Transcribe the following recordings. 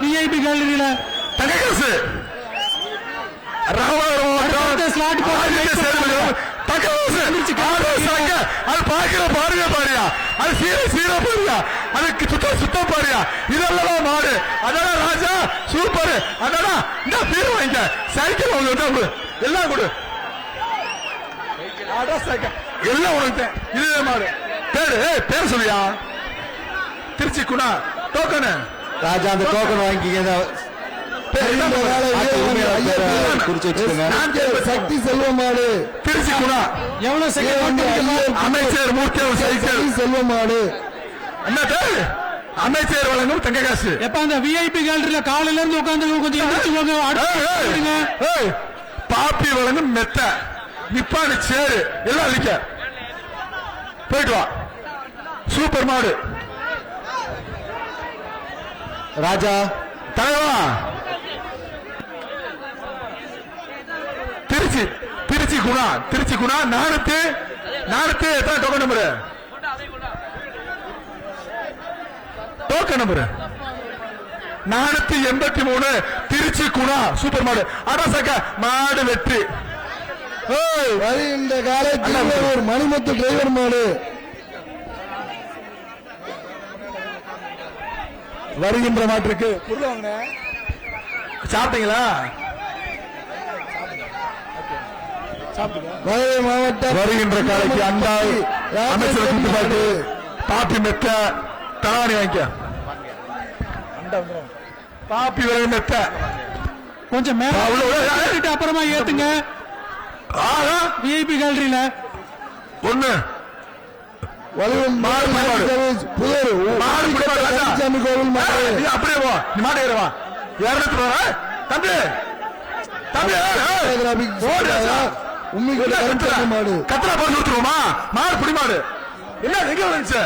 VIP கேலரியில தங்ககாசு slot அது பாக்குற பாருங்க பாரியா அது சீர பாரியா அதுக்கு சுத்தம் பாரியா இதெல்லாம் மாடு அதான் ராஜா சூப்பர் அதான் இந்த பேர் வாங்க சைக்கிள் வாங்க எல்லாம் கொடு எல்லாம் உனக்கு இது மாடு பேர் சொல்லியா திருச்சி குணா டோக்கனு ராஜா அந்த டோக்கன் வாங்கிக்க சக்தி செல்வமாடு திருச்சி குணா எவ்வளவு செகண்ட் அமைச்சர் மூர்த்தி செல்வமாடு என்ன அமைச்சர் வழங்கும் தங்ககாசு எப்ப அந்த விஐபி கேலரியில காலையில இருந்து உட்காந்து கொஞ்சம் எந்திரிச்சுக்கோங்க. பாப்பி வழங்கும் மெத்த நிப்பாடு சேரு எல்லாம் அழிக்க போயிட்டு வா சூப்பர் மாடு ராஜா தலைவா திருச்சி குணா நானூத்தி எத்தனை token number token number 483 Trichy Guna super மாடு அரசக்க மாடு வெற்றி வருகின்ற காலத்தில் ஒரு மணிமுத்து டிரைவர் மாடு வருகின்ற மாட்டிற்கு சாப்பிட்டீங்களா மதுரை மாவட்டம் வருகின்ற காலைக்கு அண்டாய் அமைச்சர் கூட்டுப்பாட்டு பாப்பி மெத்த தலாணி வாங்கிக்க பாப்பி விலை மெத்த கொஞ்சம் மேல அப்புறமா ஏத்துங்க விஐபி கேலரியில ஒண்ணு கோவில் மாடு அப்படியே போ நீ மாடு ஏறுவா ஏறவா தம்பி மாடு கத்திரா போய் நிறுத்துருவோமா மாடு புடி மாடு என்ன எங்க வந்துச்சு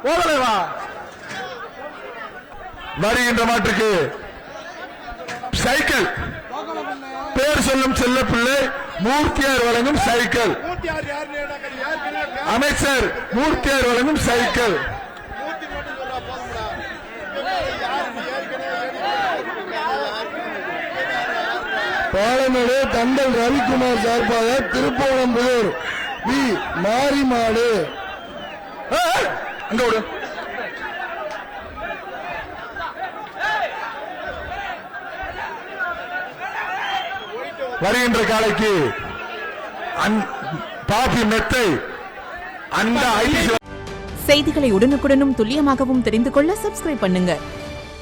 ஓதலைவா வருகின்ற மாட்டுக்கு சைக்கிள் பேர் சொல்லும் செல்ல பிள்ளை மூர்த்தியார் வழங்கும் சைக்கிள் அமைச்சர் மூர்த்தியார் வழங்கும் சைக்கிள் பாலமேடு தண்டல் ரவிக்குமார் சார்பாக திருப்போணம்புதூர் வி மாரிமாடு அங்க விடு வருகின்ற காலைக்கு பாப்பி மெத்தை அந்த செய்திகளை உடனுக்குடனும் துல்லியமாகவும் தெரிந்து கொள்ள சப்ஸ்கிரைப் பண்ணுங்க.